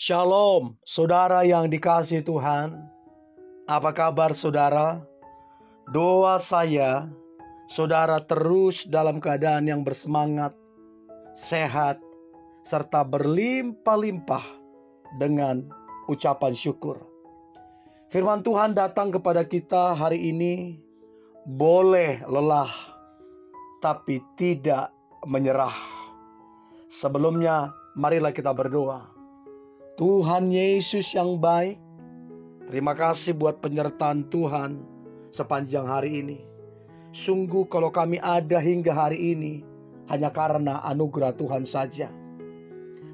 Shalom, saudara yang dikasihi Tuhan. Apa kabar saudara? Doa saya, saudara terus dalam keadaan yang bersemangat, sehat, serta berlimpah-limpah dengan ucapan syukur. Firman Tuhan datang kepada kita hari ini, boleh lelah, tapi tidak menyerah. Sebelumnya, marilah kita berdoa. Tuhan Yesus yang baik, terima kasih buat penyertaan Tuhan sepanjang hari ini. Sungguh kalau kami ada hingga hari ini hanya karena anugerah Tuhan saja.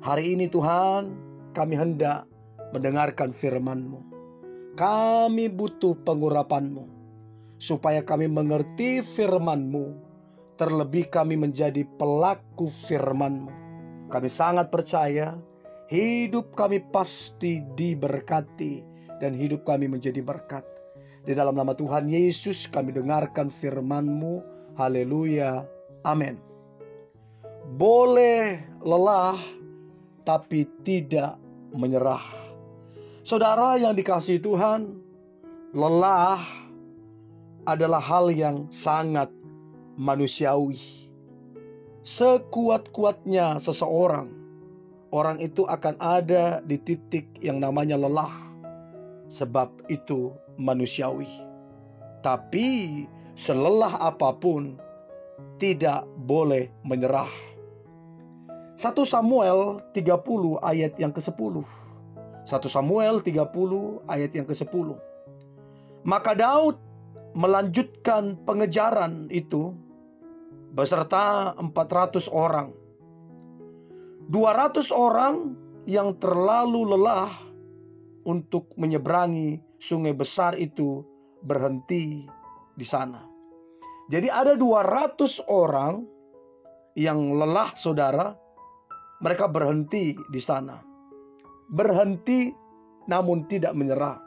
Hari ini Tuhan, kami hendak mendengarkan firman-Mu. Kami butuh pengurapan-Mu supaya kami mengerti firman-Mu. Terlebih kami menjadi pelaku firman-Mu. Kami sangat percaya hidup kami pasti diberkati dan hidup kami menjadi berkat. Di dalam nama Tuhan Yesus kami dengarkan firman-Mu. Haleluya. Amin. Boleh lelah tapi tidak menyerah. Saudara yang dikasihi Tuhan, lelah adalah hal yang sangat manusiawi. Sekuat-kuatnya seseorang, orang itu akan ada di titik yang namanya lelah. Sebab itu manusiawi. Tapi selelah apapun tidak boleh menyerah. 1 Samuel 30 ayat yang ke-10. 1 Samuel 30 ayat yang ke-10. Maka Daud melanjutkan pengejaran itu beserta 400 orang. 200 orang yang terlalu lelah untuk menyeberangi sungai besar itu berhenti di sana. Jadi ada 200 orang yang lelah saudara, mereka berhenti di sana. Berhenti namun tidak menyerah.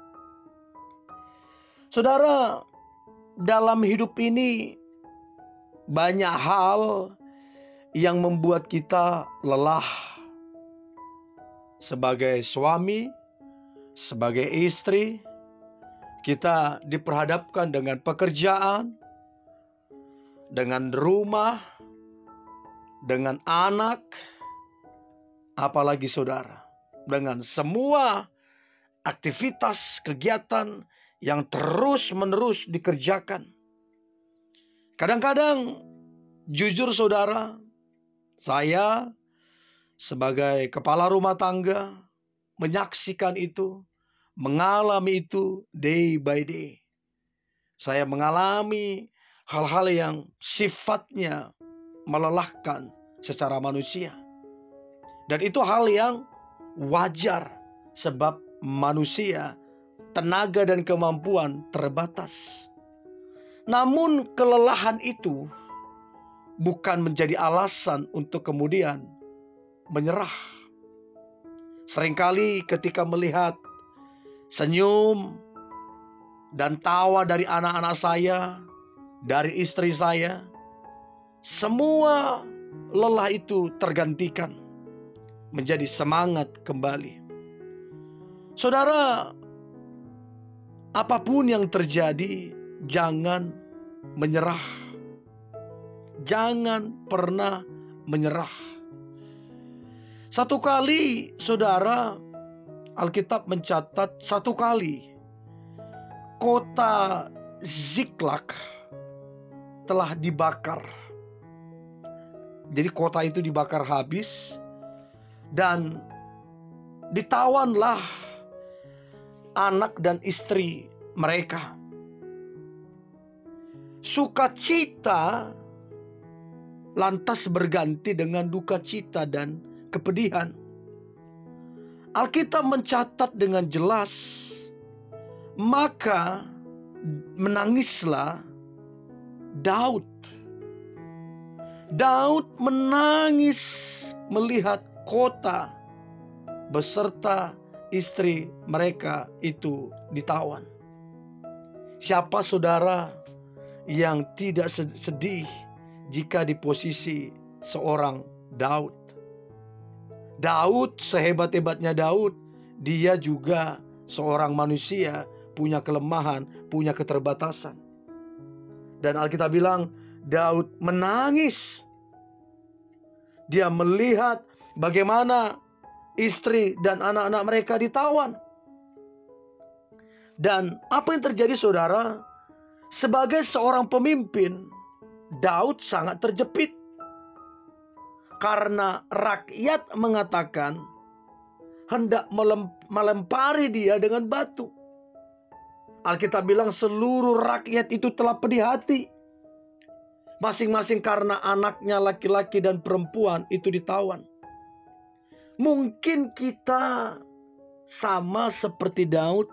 Saudara, dalam hidup ini banyak hal yang membuat kita lelah. Sebagai suami, sebagai istri, kita diperhadapkan dengan pekerjaan, dengan rumah, dengan anak, apalagi saudara, dengan semua aktivitas kegiatan yang terus-menerus dikerjakan. Kadang-kadang, jujur saudara, saya sebagai kepala rumah tangga menyaksikan itu, mengalami itu day by day. Saya mengalami hal-hal yang sifatnya melelahkan secara manusia. Dan itu hal yang wajar sebab manusia tenaga dan kemampuan terbatas. Namun kelelahan itu bukan menjadi alasan untuk kemudian menyerah. Seringkali ketika melihat senyum dan tawa dari anak-anak saya, dari istri saya, semua lelah itu tergantikan menjadi semangat kembali. Saudara, apapun yang terjadi, jangan menyerah. Jangan pernah menyerah. Satu kali, saudara, Alkitab mencatat satu kali kota Ziklag telah dibakar. Jadi kota itu dibakar habis dan ditawanlah anak dan istri mereka. Sukacita lantas berganti dengan duka cita dan kepedihan. Alkitab mencatat dengan jelas, maka menangislah Daud. Daud menangis melihat kota beserta istri mereka itu ditawan. Siapa saudara yang tidak sedih jika di posisi seorang Daud? Daud, sehebat-hebatnya Daud, dia juga seorang manusia, punya kelemahan, punya keterbatasan. Dan Alkitab bilang Daud menangis. Dia melihat bagaimana istri dan anak-anak mereka ditawan. Dan apa yang terjadi, saudara? Sebagai seorang pemimpin, Daud sangat terjepit. Karena rakyat mengatakan hendak melempari dia dengan batu. Alkitab bilang seluruh rakyat itu telah pedih hati. Masing-masing karena anaknya laki-laki dan perempuan itu ditawan. Mungkin kita sama seperti Daud,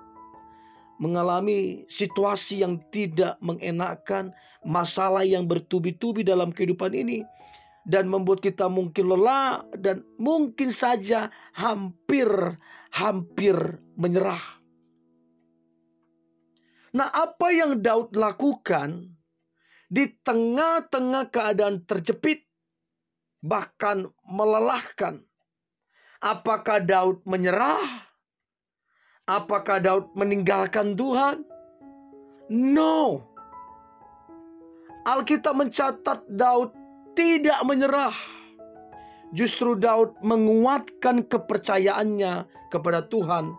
mengalami situasi yang tidak mengenakan, masalah yang bertubi-tubi dalam kehidupan ini, dan membuat kita mungkin lelah dan mungkin saja hampir menyerah. Nah, apa yang Daud lakukan di tengah-tengah keadaan terjepit, bahkan melelahkan? Apakah Daud menyerah? Apakah Daud meninggalkan Tuhan? No. Alkitab mencatat Daud tidak menyerah. Justru Daud menguatkan kepercayaannya kepada Tuhan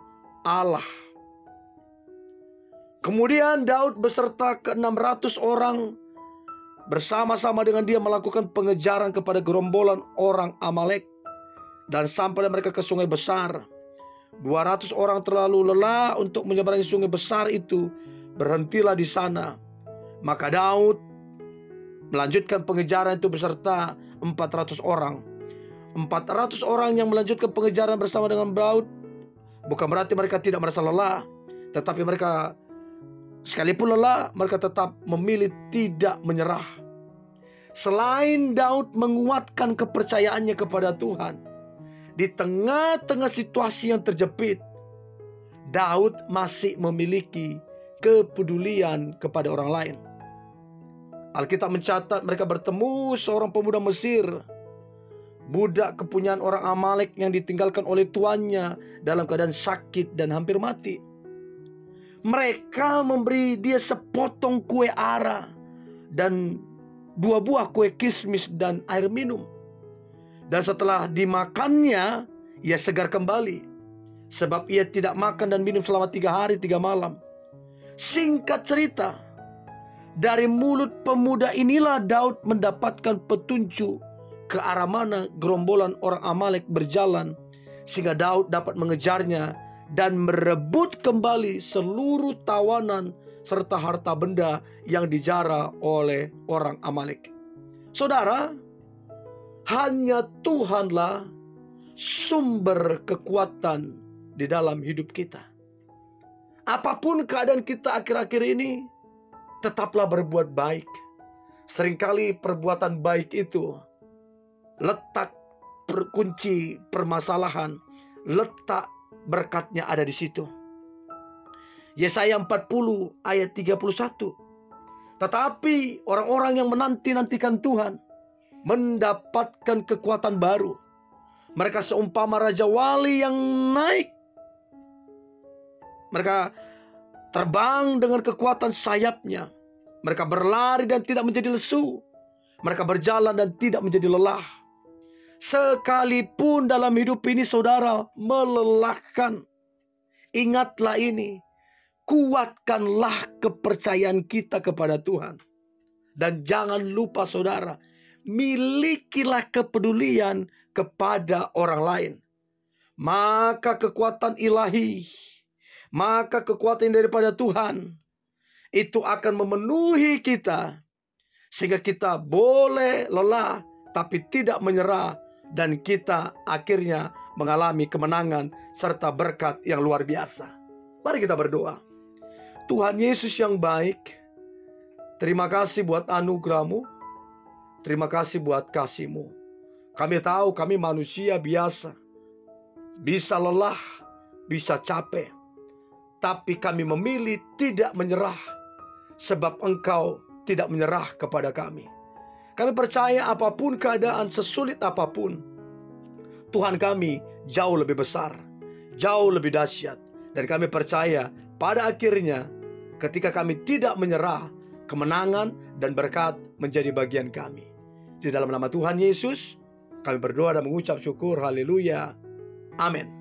Allah. Kemudian Daud beserta ke-600 orang bersama-sama dengan dia melakukan pengejaran kepada gerombolan orang Amalek. Dan sampai mereka ke sungai besar. 200 orang terlalu lelah untuk menyeberangi sungai besar itu, berhentilah di sana. Maka Daud melanjutkan pengejaran itu beserta 400 orang. 400 orang yang melanjutkan pengejaran bersama dengan Daud, bukan berarti mereka tidak merasa lelah, tetapi mereka sekalipun lelah, mereka tetap memilih tidak menyerah. Selain Daud menguatkan kepercayaannya kepada Tuhan, di tengah-tengah situasi yang terjepit, Daud masih memiliki kepedulian kepada orang lain. Alkitab mencatat mereka bertemu seorang pemuda Mesir, budak kepunyaan orang Amalek yang ditinggalkan oleh tuannya dalam keadaan sakit dan hampir mati. Mereka memberi dia sepotong kue ara dan 2 buah kue kismis dan air minum. Dan setelah dimakannya, ia segar kembali, sebab ia tidak makan dan minum selama 3 hari 3 malam. Singkat cerita, dari mulut pemuda inilah Daud mendapatkan petunjuk ke arah mana gerombolan orang Amalek berjalan, sehingga Daud dapat mengejarnya dan merebut kembali seluruh tawanan serta harta benda yang dijara oleh orang Amalek. Saudara, hanya Tuhanlah sumber kekuatan di dalam hidup kita. Apapun keadaan kita akhir-akhir ini, tetaplah berbuat baik. Seringkali perbuatan baik itu letak kunci permasalahan, letak berkatnya ada di situ. Yesaya 40 ayat 31. Tetapi orang-orang yang menanti-nantikan Tuhan mendapatkan kekuatan baru. Mereka seumpama Raja Wali yang naik. Mereka terbang dengan kekuatan sayapnya. Mereka berlari dan tidak menjadi lesu. Mereka berjalan dan tidak menjadi lelah. Sekalipun dalam hidup ini saudara melelahkan, ingatlah ini. Kuatkanlah kepercayaan kita kepada Tuhan. Dan jangan lupa saudara, milikilah kepedulian kepada orang lain. Maka kekuatan ilahi, maka kekuatan daripada Tuhan itu akan memenuhi kita, sehingga kita boleh lelah tapi tidak menyerah, dan kita akhirnya mengalami kemenangan serta berkat yang luar biasa. Mari kita berdoa. Tuhan Yesus yang baik, terima kasih buat anugerah-Mu. Terima kasih buat kasih-Mu. Kami tahu kami manusia biasa, bisa lelah, bisa capek, tapi kami memilih tidak menyerah, sebab Engkau tidak menyerah kepada kami. Kami percaya apapun keadaan, sesulit apapun, Tuhan kami jauh lebih besar, jauh lebih dahsyat. Dan kami percaya pada akhirnya ketika kami tidak menyerah, kemenangan dan berkat menjadi bagian kami. Di dalam nama Tuhan Yesus kami berdoa dan mengucap syukur. Haleluya. Amin.